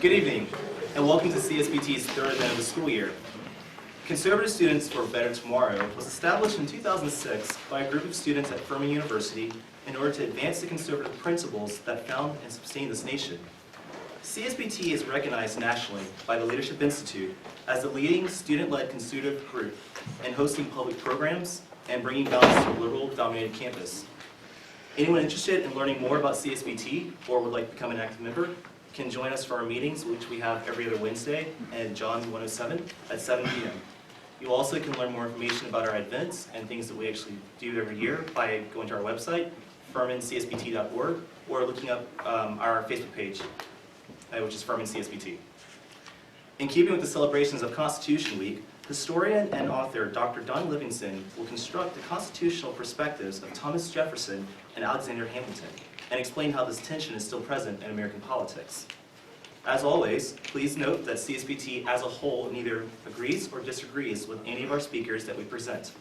Good evening, and welcome to CSBT's third event of the school year. Conservative Students for a Better Tomorrow was established in 2006 by a group of students at Furman University in order to advance the conservative principles that found and sustain this nation. CSBT is recognized nationally by the Leadership Institute as the leading student-led conservative group in hosting public programs and bringing balance to a liberal-dominated campus. Anyone interested in learning more about CSBT or would like to become an active member can join us for our meetings, which we have every other Wednesday at John's 107 at 7 p.m. You also can learn more information about our events and things that we actually do every year by going to our website, furmancsbt.org, or looking up our Facebook page, which is Furman CSBT. In keeping with the celebrations of Constitution Week, historian and author Dr. Don Livingston will construct the constitutional perspectives of Thomas Jefferson and Alexander Hamilton and explain how this tension is still present in American politics. As always, please note that CSBT as a whole neither agrees or disagrees with any of our speakers that we present.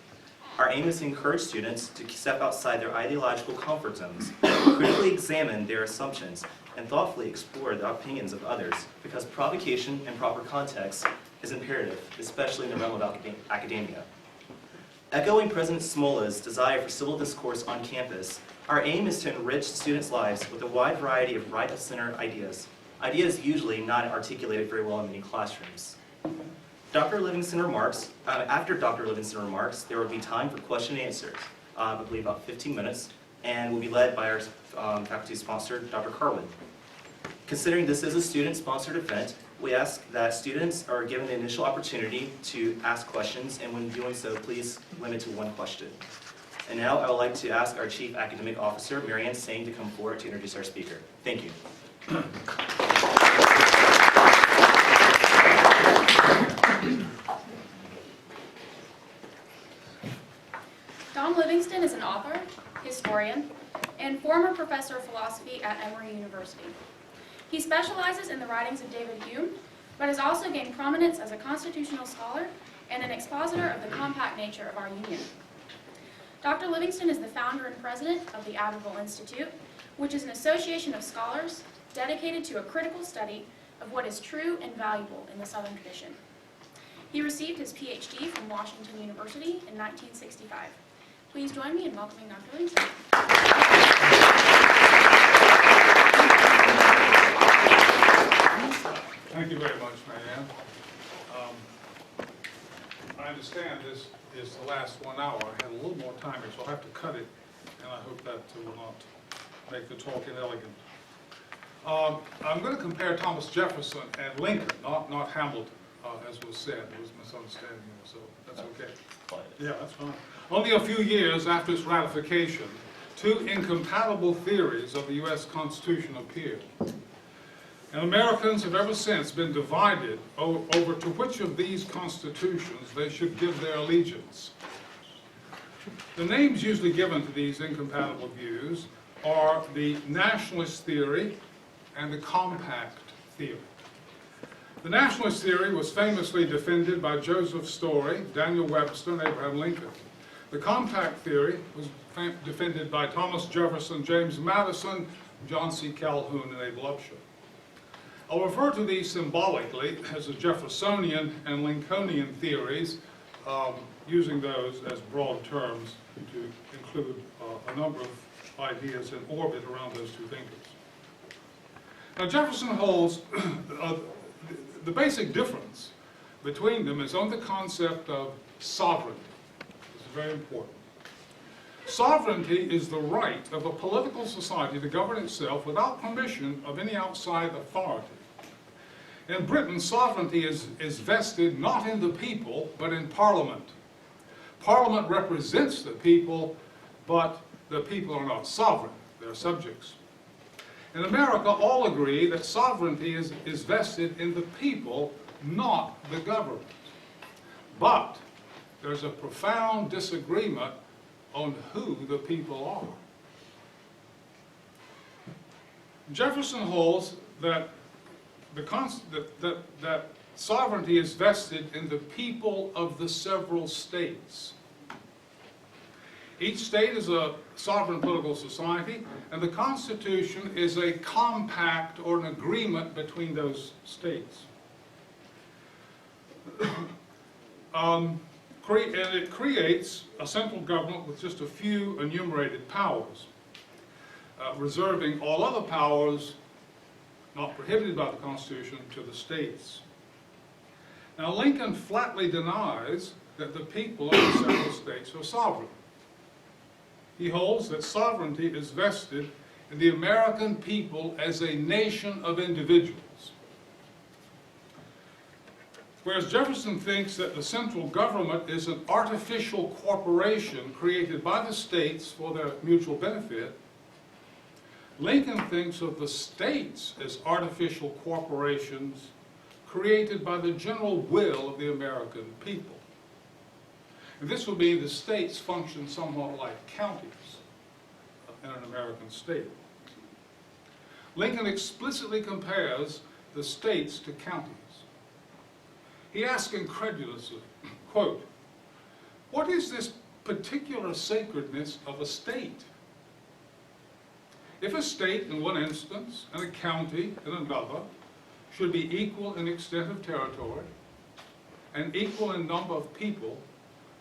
Our aim is to encourage students to step outside their ideological comfort zones, critically examine their assumptions, and thoughtfully explore the opinions of others, because provocation and proper context is imperative, especially in the realm of academia. Echoing President Smola's desire for civil discourse on campus, our aim is to enrich students' lives with a wide variety of right-of-center ideas, ideas usually not articulated very well in many classrooms. After Dr. Livingston remarks, there will be time for question and answers, I believe about 15 minutes, and will be led by our faculty sponsor, Dr. Carwin. Considering this is a student-sponsored event, we ask that students are given the initial opportunity to ask questions, and when doing so, please limit to one question. And now I would like to ask our Chief Academic Officer, Marianne Singh, to come forward to introduce our speaker. Thank you. Don Livingston is an author, historian, and former professor of philosophy at Emory University. He specializes in the writings of David Hume, but has also gained prominence as a constitutional scholar and an expositor of the compact nature of our union. Dr. Livingston is the founder and president of the Abbeville Institute, which is an association of scholars dedicated to a critical study of what is true and valuable in the Southern tradition. He received his PhD from Washington University in 1965. Please join me in welcoming Dr. Livingston. Thank you very much, Marianne. I understand this is the last 1 hour. I had a little more time here, so I'll have to cut it, and I hope that will not make the talk inelegant. I'm going to compare Thomas Jefferson and Lincoln, not Hamilton, as was said. There was a misunderstanding there, so that's okay. Yeah, that's fine. Only a few years after its ratification, two incompatible theories of the U.S. Constitution appeared. And Americans have ever since been divided over to which of these constitutions they should give their allegiance. The names usually given to these incompatible views are the nationalist theory and the compact theory. The nationalist theory was famously defended by Joseph Story, Daniel Webster, and Abraham Lincoln. The compact theory was defended by Thomas Jefferson, James Madison, John C. Calhoun, and Abe Lupshur. I'll refer to these symbolically as the Jeffersonian and Lincolnian theories, using those as broad terms to include a number of ideas in orbit around those two thinkers. Now, Jefferson holds the basic difference between them is on the concept of sovereignty. This is very important. Sovereignty is the right of a political society to govern itself without permission of any outside authority. In Britain, sovereignty is vested not in the people, but in Parliament. Parliament represents the people, but the people are not sovereign. They're subjects. In America, all agree that sovereignty is vested in the people, not the government. But there's a profound disagreement on who the people are. Jefferson holds that that sovereignty is vested in the people of the several states. Each state is a sovereign political society, and the Constitution is a compact or an agreement between those states. And it creates a central government with just a few enumerated powers, reserving all other powers not prohibited by the Constitution to the states. Now, Lincoln flatly denies that the people of the several states are sovereign. He holds that sovereignty is vested in the American people as a nation of individuals. Whereas Jefferson thinks that the central government is an artificial corporation created by the states for their mutual benefit, Lincoln thinks of the states as artificial corporations created by the general will of the American people. And this would mean the states function somewhat like counties in an American state. Lincoln explicitly compares the states to counties. He asks incredulously, quote, "What is this particular sacredness of a state? If a state in one instance and a county in another should be equal in extent of territory and equal in number of people,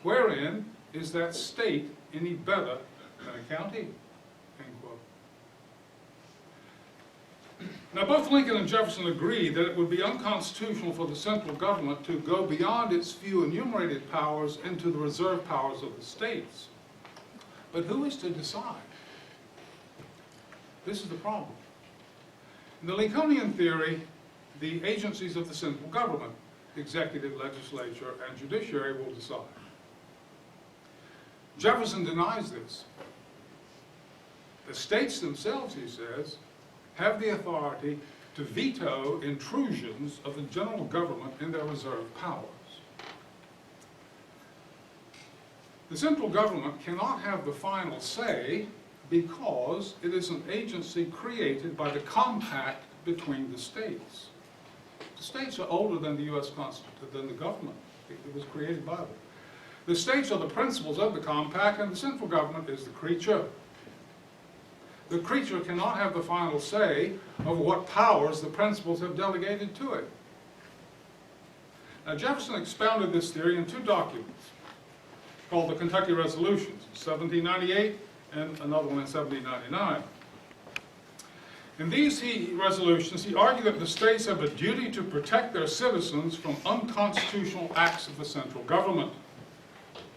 wherein is that state any better than a county?" End quote. Now, both Lincoln and Jefferson agree that it would be unconstitutional for the central government to go beyond its few enumerated powers into the reserved powers of the states. But who is to decide? This is the problem. In the Lincolnian theory, the agencies of the central government, executive, legislature, and judiciary, will decide. Jefferson denies this. The states themselves, he says, have the authority to veto intrusions of the general government in their reserved powers. The central government cannot have the final say because it is an agency created by the compact between the states. The states are older than the U.S. Constitution, than the government. It was created by them. The states are the principles of the compact, and the central government is the creature. The creature cannot have the final say over what powers the principles have delegated to it. Now, Jefferson expounded this theory in two documents called the Kentucky Resolutions, 1798 and another one in 1799. In these resolutions, he argued that the states have a duty to protect their citizens from unconstitutional acts of the central government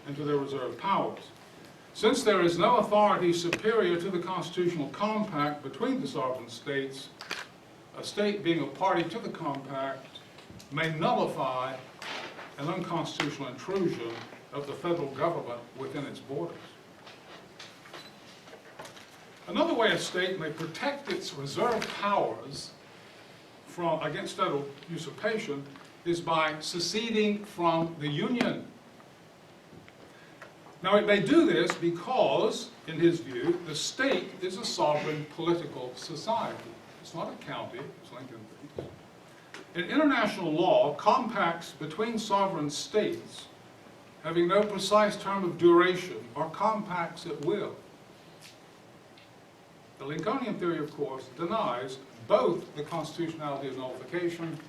and to their reserved powers. Since there is no authority superior to the constitutional compact between the sovereign states, a state being a party to the compact may nullify an unconstitutional intrusion of the federal government within its borders. Another way a state may protect its reserved powers against federal usurpation is by seceding from the Union. Now, it may do this because, in his view, the state is a sovereign political society. It's not a county, as Lincoln thinks. In international law, compacts between sovereign states having no precise term of duration are compacts at will. The Lincolnian theory, of course, denies both the constitutionality of nullification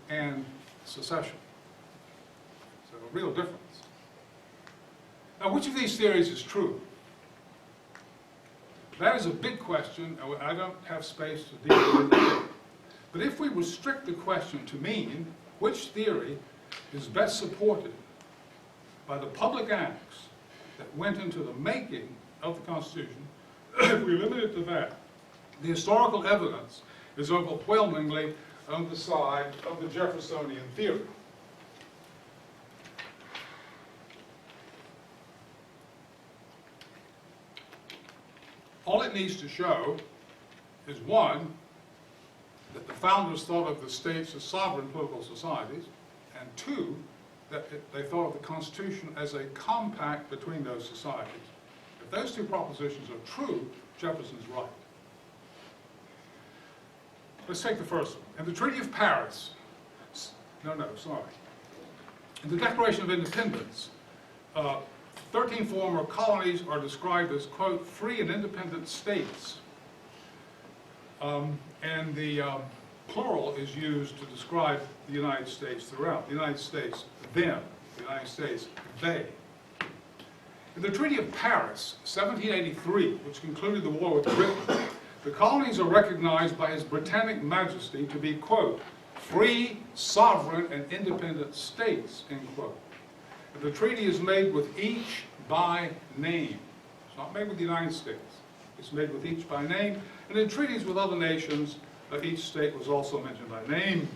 and secession. So a real difference. Now, which of these theories is true? That is a big question, and I don't have space to deal with it. But if we restrict the question to mean which theory is best supported by the public acts that went into the making of the Constitution, if we limit it to that, the historical evidence is overwhelmingly on the side of the Jeffersonian theory. All it needs to show is, one, that the founders thought of the states as sovereign political societies, and two, that they thought of the Constitution as a compact between those societies. If those two propositions are true, Jefferson's right. Let's take the first one. In the Treaty of Paris, in the Declaration of Independence, 13 former colonies are described as, quote, free and independent states. And the plural is used to describe the United States throughout. The United States, them. The United States, they. In the Treaty of Paris, 1783, which concluded the war with Britain, the colonies are recognized by His Britannic Majesty to be, quote, free, sovereign, and independent states, end quote. And the treaty is made with each by name. It's not made with the United States. It's made with each by name. And in treaties with other nations, each state was also mentioned by name.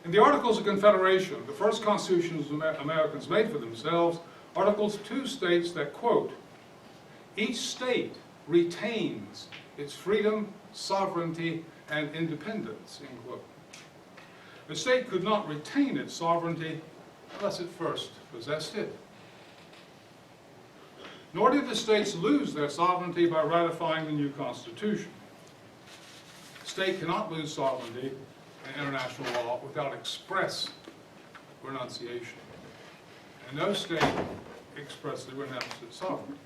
In the Articles of Confederation, the first constitutions Americans made for themselves, Articles 2 states that, quote, each state retains its freedom, sovereignty, and independence, end quote. A state could not retain its sovereignty unless it first possessed it. Nor did the states lose their sovereignty by ratifying the new Constitution. The state cannot lose sovereignty in international law without express renunciation. And no state expressly renounced its sovereignty.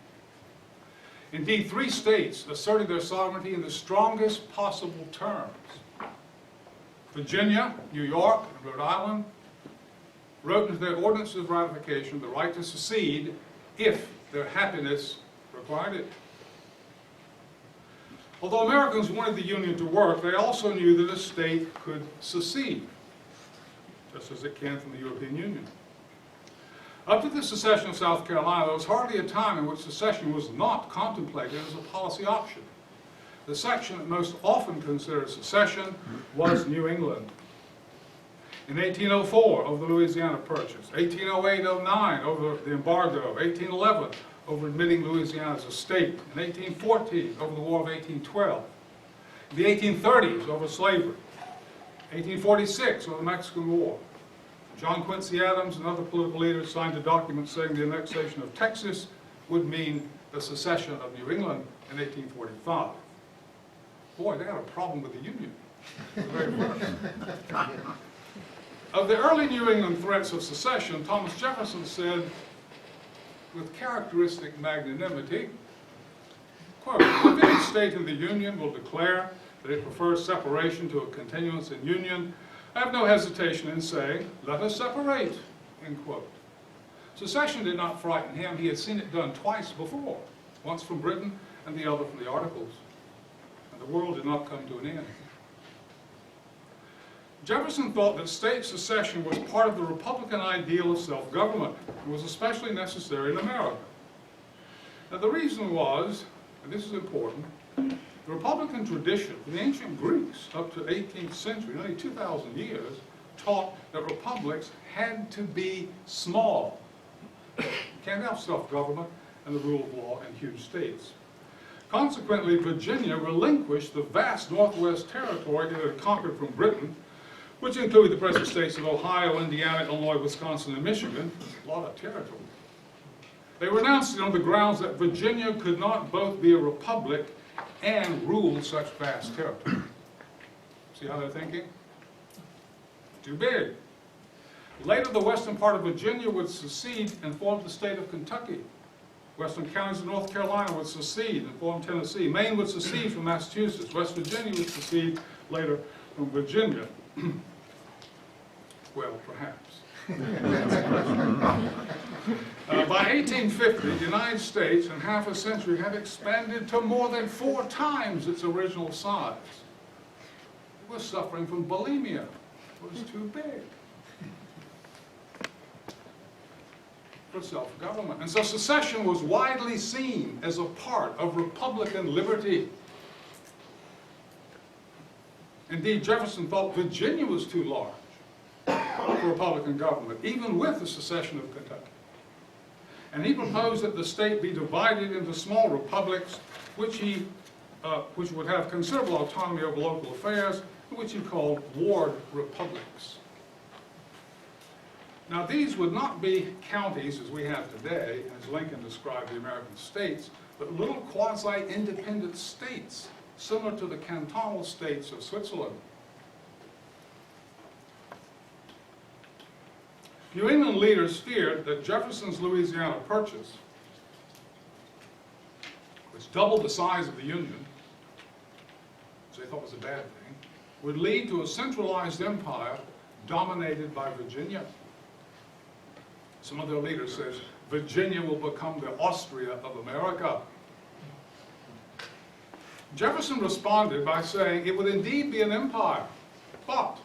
Indeed, 3 states asserted their sovereignty in the strongest possible terms. Virginia, New York, and Rhode Island wrote into their ordinances of ratification the right to secede if their happiness required it. Although Americans wanted the Union to work, they also knew that a state could secede, just as it can from the European Union. Up to the secession of South Carolina, there was hardly a time in which secession was not contemplated as a policy option. The section that most often considered secession was New England. In 1804, over the Louisiana Purchase, 1808-09, over the embargo, 1811, over admitting Louisiana as a state, in 1814, over the War of 1812, in the 1830s, over slavery, 1846, over the Mexican War. John Quincy Adams and other political leaders signed a document saying the annexation of Texas would mean the secession of New England in 1845. Boy, they had a problem with the Union. The very first. Of the early New England threats of secession, Thomas Jefferson said, with characteristic magnanimity, quote, if any state in the Union will declare that it prefers separation to a continuance in union, I have no hesitation in saying, let us separate, end quote. Secession did not frighten him. He had seen it done twice before, once from Britain and the other from the Articles. And the world did not come to an end. Jefferson thought that state secession was part of the Republican ideal of self-government and was especially necessary in America. Now the reason was, and this is important, the Republican tradition from the ancient Greeks up to the 18th century, nearly 2,000 years, taught that republics had to be small. You can't have self-government and the rule of law in huge states. Consequently, Virginia relinquished the vast Northwest territory it had conquered from Britain, which included the present states of Ohio, Indiana, Illinois, Wisconsin, and Michigan. A lot of territory. They renounced it on the grounds that Virginia could not both be a republic and rule such vast territory. See how they're thinking? Too big. Later, the western part of Virginia would secede and form the state of Kentucky. Western counties of North Carolina would secede and form Tennessee. Maine would secede from Massachusetts. West Virginia would secede later from Virginia. Well, perhaps. By 1850, the United States in half a century had expanded to more than 4 times its original size. It was suffering from bulimia. It was too big for self-government. And so secession was widely seen as a part of Republican liberty. Indeed, Jefferson thought Virginia was too large for Republican government, even with the secession of Kentucky. And he proposed that the state be divided into small republics, which would have considerable autonomy over local affairs, which he called ward republics. Now, these would not be counties as we have today, as Lincoln described the American states, but little quasi-independent states, similar to the cantonal states of Switzerland. New England leaders feared that Jefferson's Louisiana Purchase, which doubled the size of the Union, which they thought was a bad thing, would lead to a centralized empire dominated by Virginia. Some of their leaders said, Virginia will become the Austria of America. Jefferson responded by saying it would indeed be an empire, but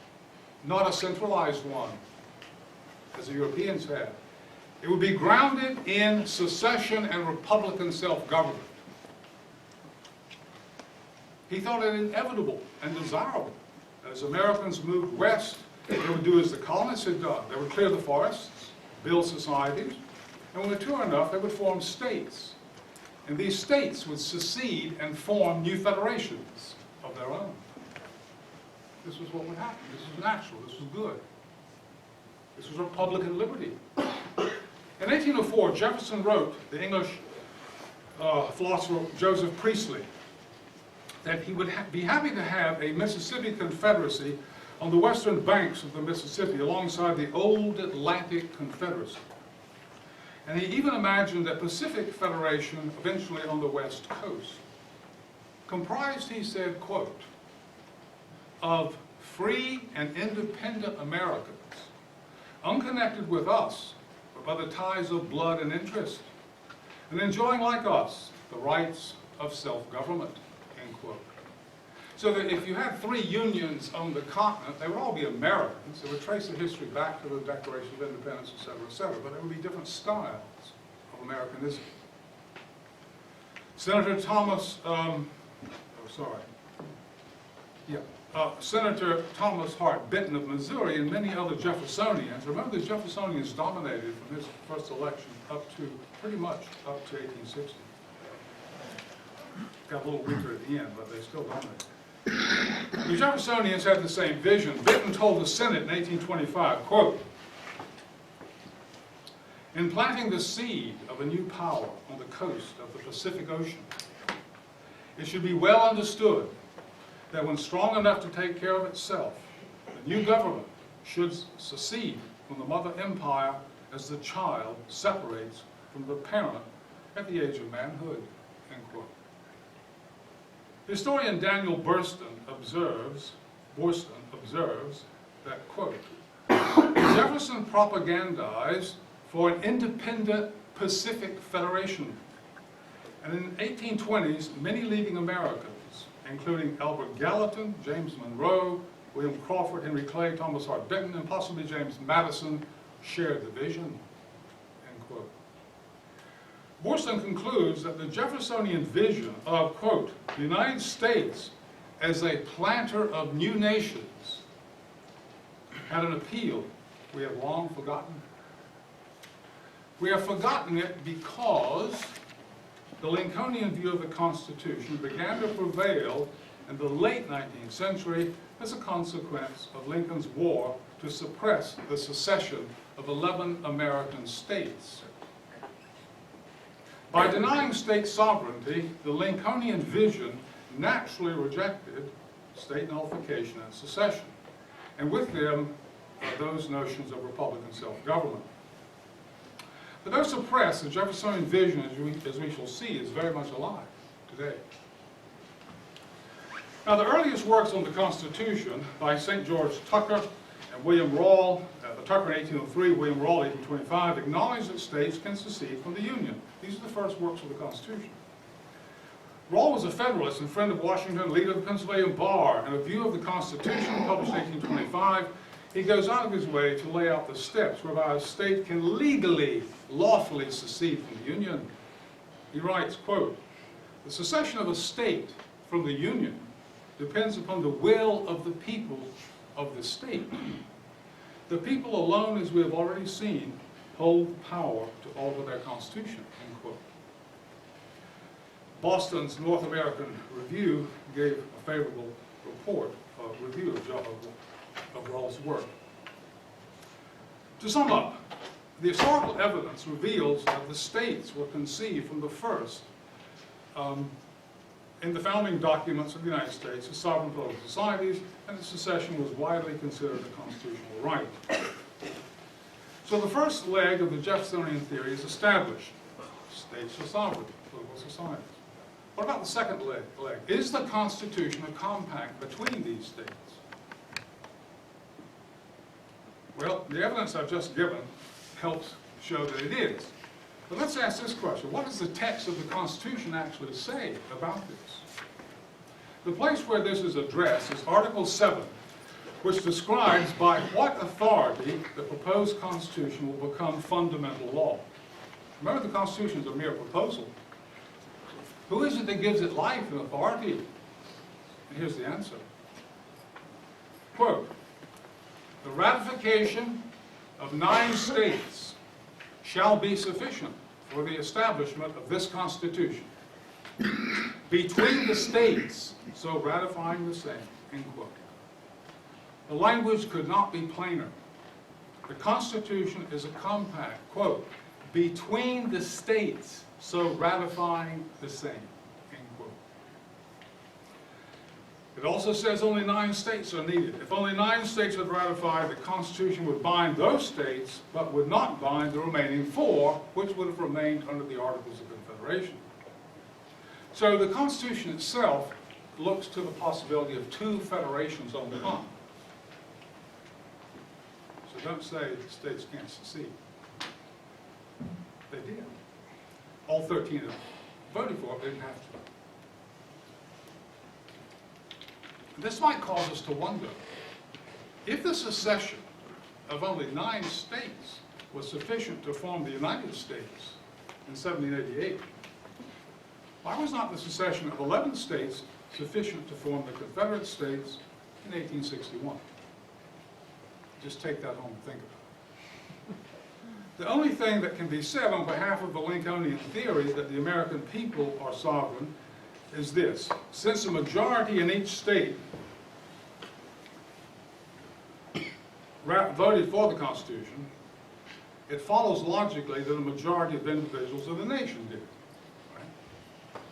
not a centralized one, as the Europeans had. It would be grounded in secession and republican self-government. He thought it inevitable and desirable. As Americans moved west, they would do as the colonists had done. They would clear the forests, build societies, and when mature enough, they would form states. And these states would secede and form new federations of their own. This was what would happen. This was natural. This was good. This was Republican liberty. In 1804, Jefferson wrote the English philosopher Joseph Priestley that he would be happy to have a Mississippi Confederacy on the western banks of the Mississippi alongside the old Atlantic Confederacy. And he even imagined a Pacific Federation eventually on the West Coast, comprised, he said, quote, of free and independent Americans, unconnected with us, but by the ties of blood and interest, and enjoying like us the rights of self-government, end quote. So that if you had three unions on the continent, they would all be Americans. They would trace their history back to the Declaration of Independence, et cetera, but there would be different styles of Americanism. Senator Thomas, Senator Thomas Hart Benton of Missouri and many other Jeffersonians, remember the Jeffersonians dominated from his first election up to pretty much up to 1860. Got a little weaker at the end, but they still dominated. The Jeffersonians had the same vision. Benton told the Senate in 1825, quote, in planting the seed of a new power on the coast of the Pacific Ocean, it should be well understood that when strong enough to take care of itself, the new government should secede from the mother empire as the child separates from the parent at the age of manhood, end quote. Historian Daniel Borston observes that, quote, Jefferson propagandized for an independent Pacific Federation. And in the 1820s, many leading Americans, including Albert Gallatin, James Monroe, William Crawford, Henry Clay, Thomas Hart Benton, and possibly James Madison, shared the vision, end quote. Borston concludes that the Jeffersonian vision of, quote, the United States as a planter of new nations had an appeal we have long forgotten. We have forgotten it because the Lincolnian view of the Constitution began to prevail in the late 19th century as a consequence of Lincoln's war to suppress the secession of 11 American states. By denying state sovereignty, the Lincolnian vision naturally rejected state nullification and secession, and with them those notions of republican self-government. But though suppressed, the Jeffersonian vision, as we shall see, is very much alive today. Now, the earliest works on the Constitution by St. George Tucker and William Rawle, Tucker in 1803, William Rawle 1825, acknowledge that states can secede from the Union. These are the first works of the Constitution. Rawle was a Federalist and friend of Washington, leader of the Pennsylvania Bar, and a view of the Constitution published in 1825. He goes out of his way to lay out the steps whereby a state can legally, lawfully secede from the Union. He writes, quote, the secession of a state from the Union depends upon the will of the people of the state. The people alone, as we have already seen, hold the power to alter their constitution, end quote. Boston's North American Review gave a favorable review of Rawle's work. To sum up, the historical evidence reveals that the states were conceived from the first in the founding documents of the United States as sovereign political societies, and that secession was widely considered a constitutional right. So the first leg of the Jeffersonian theory is established. States are sovereign, political societies. What about the second leg? Is the Constitution a compact between these states? Well, the evidence I've just given helps show that it is. But let's ask this question. What does the text of the Constitution actually say about this? The place where this is addressed is Article 7, which describes by what authority the proposed Constitution will become fundamental law. Remember, the Constitution is a mere proposal. Who is it that gives it life and authority? And here's the answer. Quote, "The ratification of 9 states shall be sufficient for the establishment of this Constitution between the states, so ratifying the same," end quote. The language could not be plainer. The Constitution is a compact, quote, "between the states, so ratifying the same," end quote. It also says only 9 states are needed. If only 9 states had ratified, the Constitution would bind those states, but would not bind the remaining 4, which would have remained under the Articles of Confederation. So the Constitution itself looks to the possibility of 2 federations on one. So don't say the states can't secede. They did. All 13 of them voted for it, they didn't have to. This might cause us to wonder, if the secession of only 9 states was sufficient to form the United States in 1788, why was not the secession of 11 states sufficient to form the Confederate States in 1861? Just take that home and think about it. The only thing that can be said on behalf of the Lincolnian theory that the American people are sovereign is this: since a majority in each state voted for the Constitution, it follows logically that a majority of individuals of the nation did. Right?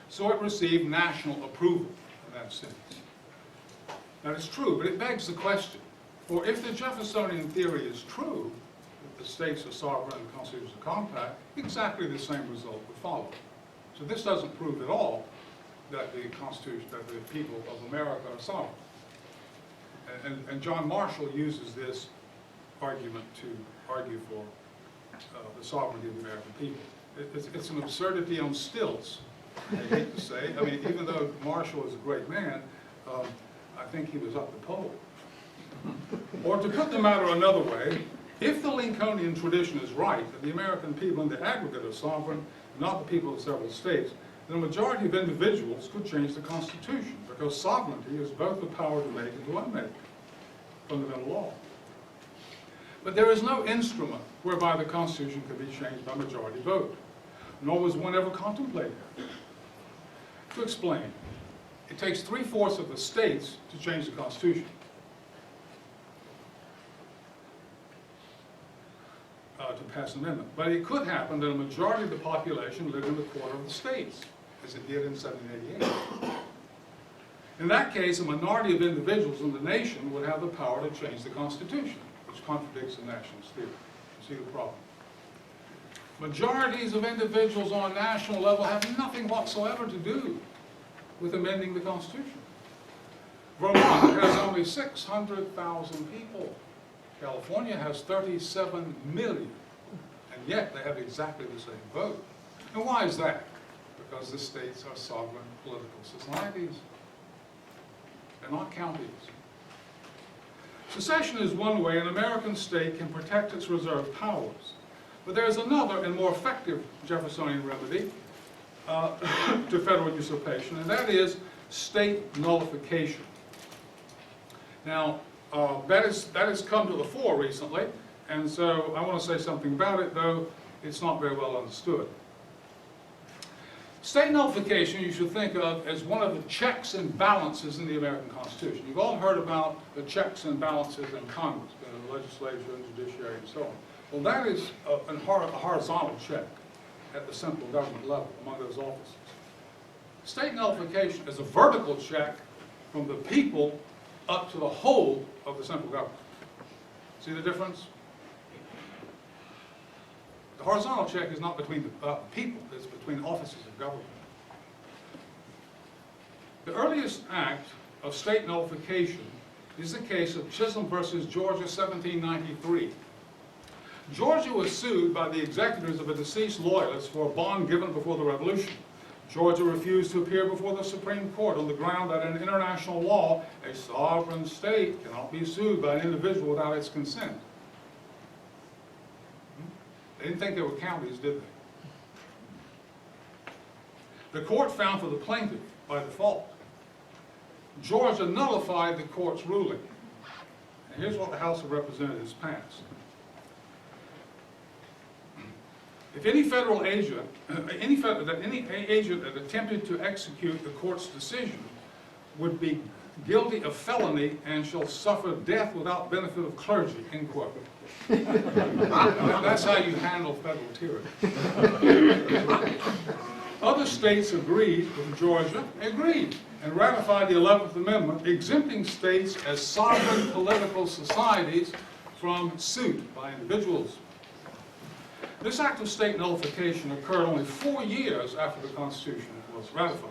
So it received national approval in that sense. That is true, but it begs the question, for if the Jeffersonian theory is true, that the states are sovereign and the Constitution is a compact, exactly the same result would follow. So this doesn't prove at all that the Constitution, that the people of America are sovereign. And John Marshall uses this argument to argue for the sovereignty of the American people. It's an absurdity on stilts, I hate to say. I mean, even though Marshall is a great man, I think he was up the pole. Or to put the matter another way, if the Lincolnian tradition is right, that the American people in the aggregate are sovereign, not the people of several states, then a majority of individuals could change the Constitution, because sovereignty is both the power to make and to unmake fundamental law. But there is no instrument whereby the Constitution can be changed by majority vote, nor was one ever contemplated. To explain, it takes 3/4 of the states to change the Constitution. To pass an amendment. But it could happen that a majority of the population lived in a quarter of the states, as it did in 1788. In that case, a minority of individuals in the nation would have the power to change the Constitution, which contradicts the nationalist theory. You see the problem? Majorities of individuals on a national level have nothing whatsoever to do with amending the Constitution. Vermont has only 600,000 people. California has 37 million, and yet they have exactly the same vote. And why is that? Because the states are sovereign political societies. They're not counties. Secession is one way an American state can protect its reserved powers. But there's another and more effective Jeffersonian remedy to federal usurpation, and that is state nullification. Now, that has come to the fore recently, and so I want to say something about it, though it's not very well understood. State nullification you should think of as one of the checks and balances in the American Constitution. You've all heard about the checks and balances in Congress, in the legislature and judiciary and so on. Well, that is a horizontal check at the central government level among those offices. State nullification is a vertical check from the people up to the whole of the central government. See the difference? The horizontal check is not between the people, it's between offices of government. The earliest act of state nullification is the case of Chisholm versus Georgia, 1793. Georgia was sued by the executors of a deceased loyalist for a bond given before the Revolution. Georgia refused to appear before the Supreme Court on the ground that in international law, a sovereign state cannot be sued by an individual without its consent. They didn't think they were counties, did they? The court found for the plaintiff by default. Georgia nullified the court's ruling. And here's what the House of Representatives passed. If any federal agent, any agent that attempted to execute the court's decision would be guilty of felony and shall suffer death without benefit of clergy, end quote. That's how you handle federal tyranny. Other states agreed with Georgia, and ratified the 11th Amendment, exempting states as sovereign political societies from suit by individuals. This act of state nullification occurred only 4 years after the Constitution was ratified.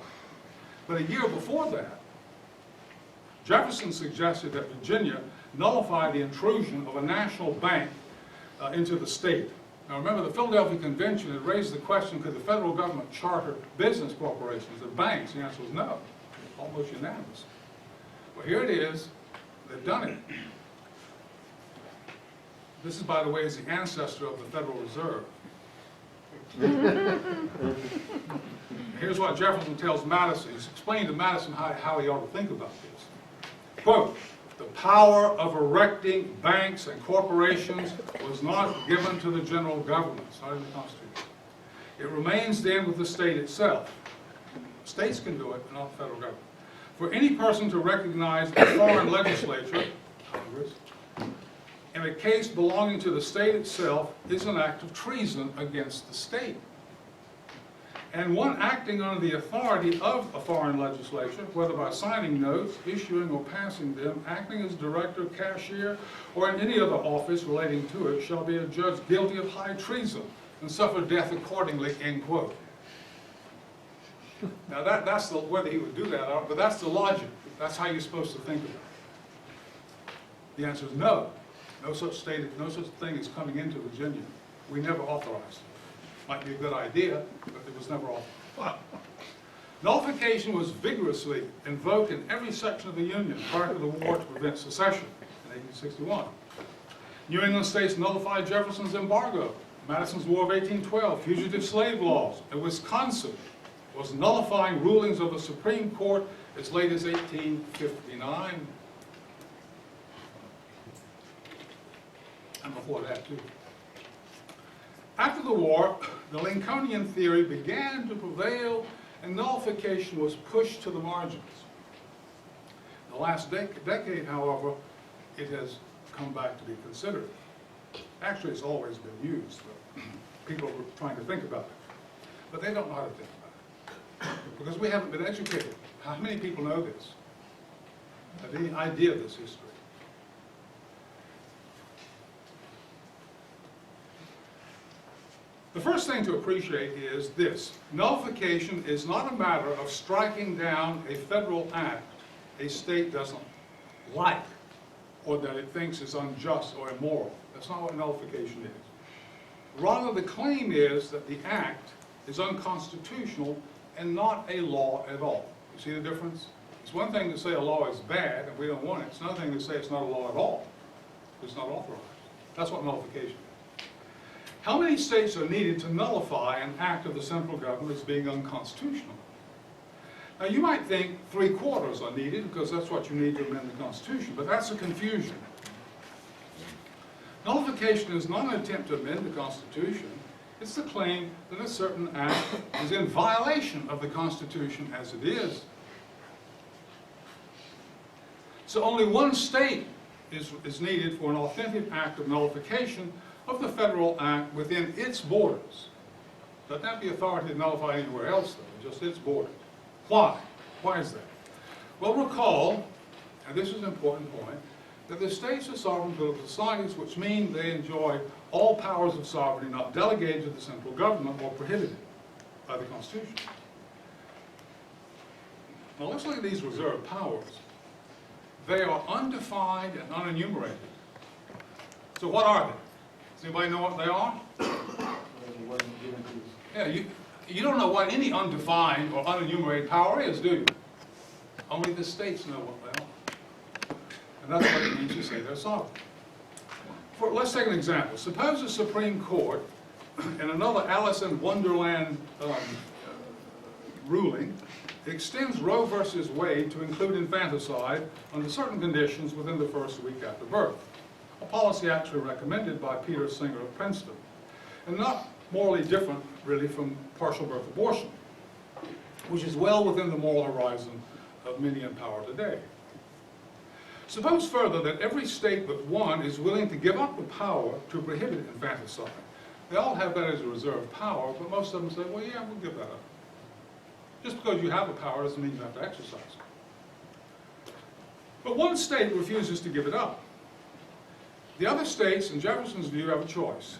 But a year before that, Jefferson suggested that Virginia nullify the intrusion of a national bank into the state. Now remember, the Philadelphia Convention had raised the question, could the federal government charter business corporations or banks? The answer was no, almost unanimous. Well, here it is, they've done it. This is, by the way, is the ancestor of the Federal Reserve. Here's what Jefferson tells Madison. He's explained to Madison how he ought to think about this. Quote, the power of erecting banks and corporations was not given to the general government. It's not in the Constitution. It remains then with the state itself. States can do it, but not the federal government. For any person to recognize a foreign legislature, Congress, in a case belonging to the state itself is an act of treason against the state. And one acting under the authority of a foreign legislature, whether by signing notes, issuing or passing them, acting as director, cashier, or in any other office relating to it, shall be adjudged guilty of high treason and suffer death accordingly, end quote. Now that's the, whether he would do that, but that's the logic. That's how you're supposed to think of it. The answer is no. No such thing as coming into Virginia. We never authorized it. Might be a good idea, but it was never authorized. Nullification was vigorously invoked in every section of the Union prior to the war to prevent secession in 1861. New England states nullified Jefferson's embargo, Madison's War of 1812, fugitive slave laws, and Wisconsin was nullifying rulings of the Supreme Court as late as 1859. And before that, too. After the war, the Lincolnian theory began to prevail, and nullification was pushed to the margins. In the last decade, however, it has come back to be considered. Actually, it's always been used, but people are trying to think about it. But they don't know how to think about it, because we haven't been educated. How many people know this? Have any idea of this history? The first thing to appreciate is this. Nullification is not a matter of striking down a federal act a state doesn't like or that it thinks is unjust or immoral. That's not what nullification is. Rather, the claim is that the act is unconstitutional and not a law at all. You see the difference? It's one thing to say a law is bad and we don't want it. It's another thing to say it's not a law at all. It's not authorized. That's what nullification is. How many states are needed to nullify an act of the central government as being unconstitutional? Now you might think 3/4 are needed because that's what you need to amend the Constitution, but that's a confusion. Nullification is not an attempt to amend the Constitution. It's the claim that a certain act is in violation of the Constitution as it is. So only one state is needed for an authentic act of nullification of the federal act within its borders. Doesn't have the authority to nullify anywhere else, though, just its borders. Why? Why is that? Well, recall, and this is an important point, that the states are sovereign political societies, which mean they enjoy all powers of sovereignty not delegated to the central government or prohibited by the Constitution. Now let's look at these reserved powers. They are undefined and unenumerated. So what are they? Does anybody know what they are? Yeah, you don't know what any undefined or unenumerated power is, do you? Only the states know what they are. And that's what it means to say they're sovereign. Let's take an example. Suppose the Supreme Court, in another Alice in Wonderland ruling, extends Roe versus Wade to include infanticide under certain conditions within the first week after birth. A policy actually recommended by Peter Singer of Princeton, and not morally different, really, from partial birth abortion, which is well within the moral horizon of many in power today. Suppose further that every state but one is willing to give up the power to prohibit infanticide. They all have that as a reserved power, but most of them say, well, yeah, we'll give that up. Just because you have a power doesn't mean you have to exercise it. But one state refuses to give it up. The other states, in Jefferson's view, have a choice.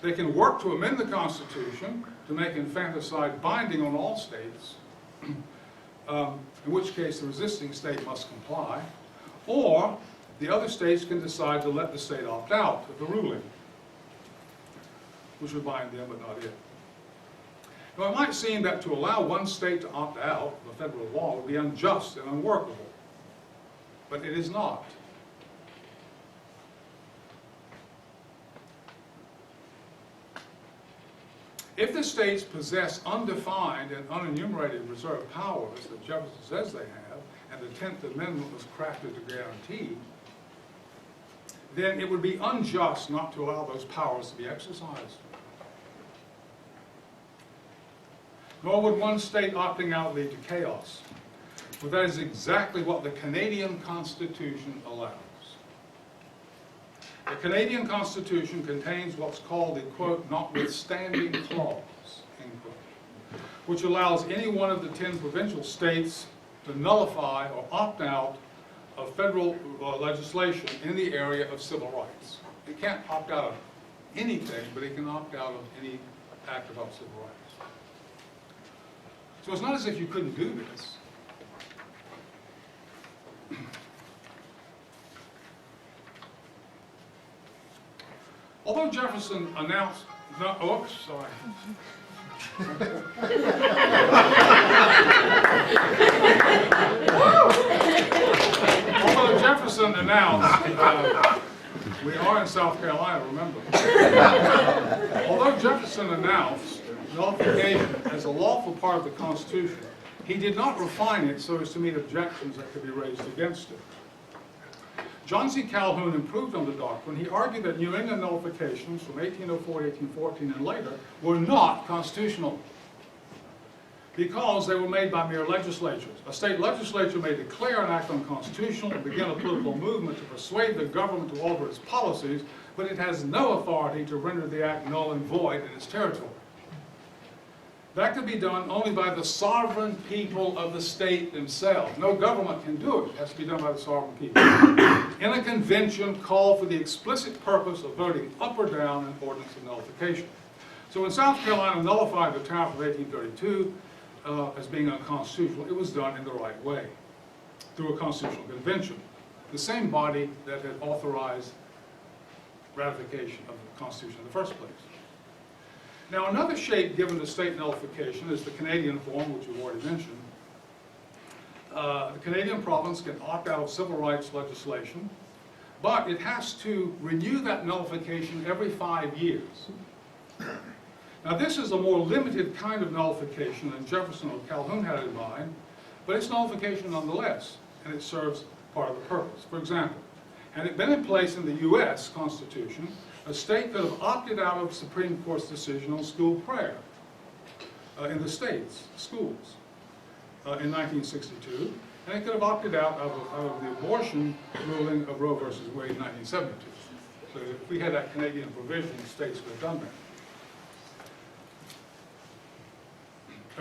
They can work to amend the Constitution to make infanticide binding on all states, in which case the resisting state must comply, or the other states can decide to let the state opt out of the ruling, which would bind them but not it. Now, it might seem that to allow one state to opt out of a federal law would be unjust and unworkable, but it is not. If the states possess undefined and unenumerated reserved powers that Jefferson says they have, and the 10th Amendment was crafted to guarantee, then it would be unjust not to allow those powers to be exercised. Nor would one state opting out lead to chaos, but that is exactly what the Canadian Constitution allows. The Canadian Constitution contains what's called the, quote, notwithstanding clause, end quote, which allows any one of the 10 provincial states to nullify or opt out of federal legislation in the area of civil rights. It can't opt out of anything, but it can opt out of any act about civil rights. So it's not as if you couldn't do this. Although Jefferson announced, oops, sorry. Although Jefferson announced, we are in South Carolina, remember. Although Jefferson announced nullification as a lawful part of the Constitution, he did not refine it so as to meet objections that could be raised against it. John C. Calhoun improved on the doctrine. He argued that New England nullifications from 1804 to 1814 and later were not constitutional because they were made by mere legislatures. A state legislature may declare an act unconstitutional and begin a political movement to persuade the government to alter its policies, but it has no authority to render the act null and void in its territory. That can be done only by the sovereign people of the state themselves. No government can do it. It has to be done by the sovereign people. In a convention called for the explicit purpose of voting up or down an ordinance of nullification. So when South Carolina nullified the tariff of 1832 as being unconstitutional, it was done in the right way, through a constitutional convention, the same body that had authorized ratification of the Constitution in the first place. Now, another shape given to state nullification is the Canadian form, which we've already mentioned. The Canadian province can opt out of civil rights legislation, but it has to renew that nullification every 5 years. Now, this is a more limited kind of nullification than Jefferson or Calhoun had in mind, but it's nullification nonetheless, and it serves part of the purpose. For example, had it been in place in the U.S. Constitution, a state could have opted out of the Supreme Court's decision on school prayer in the states, schools, in 1962, and it could have opted out of the abortion ruling of Roe versus Wade in 1972. So if we had that Canadian provision, the states could have done that.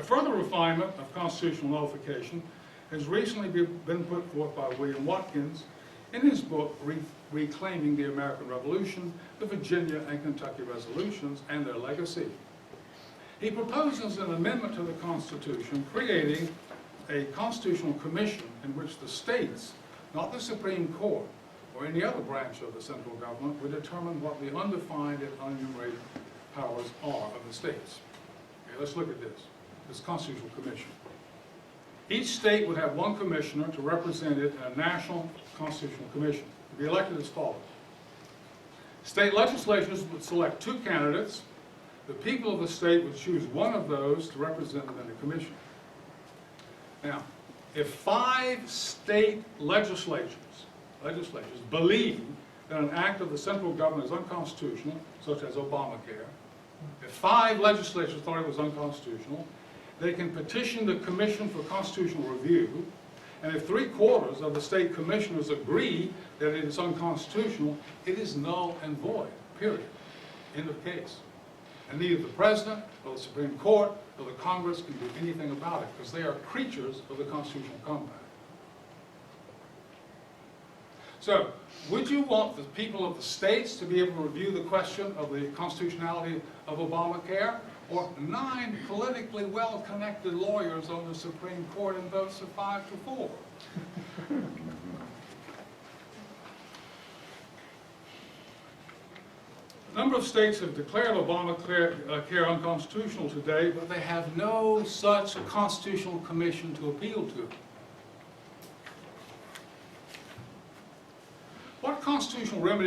A further refinement of constitutional nullification has recently been put forth by William Watkins in his book, Reclaiming the American Revolution, the Virginia and Kentucky Resolutions and Their Legacy. He proposes an amendment to the Constitution creating a constitutional commission in which the states, not the Supreme Court or any other branch of the central government, would determine what the undefined and unenumerated powers are of the states. Okay, let's look at this constitutional commission. Each state would have one commissioner to represent it in a national constitutional commission, to be elected as follows. State legislatures would select 2 candidates. The people of the state would choose one of those to represent them in the commission. Now, if 5 state legislatures believe that an act of the central government is unconstitutional, such as Obamacare, if 5 legislatures thought it was unconstitutional, they can petition the Commission for Constitutional Review, and if 3/4 of the state commissioners agree that it is unconstitutional, it is null and void, period. End of case. And neither the President, or the Supreme Court, or the Congress can do anything about it, because they are creatures of the Constitutional Compact. So, would you want the people of the states to be able to review the question of the constitutionality of Obamacare, or 9 politically well-connected lawyers on the Supreme Court in votes of 5-4? A number of states have declared Obamacare unconstitutional today, but they have no such constitutional commission to appeal to. What constitutional remedy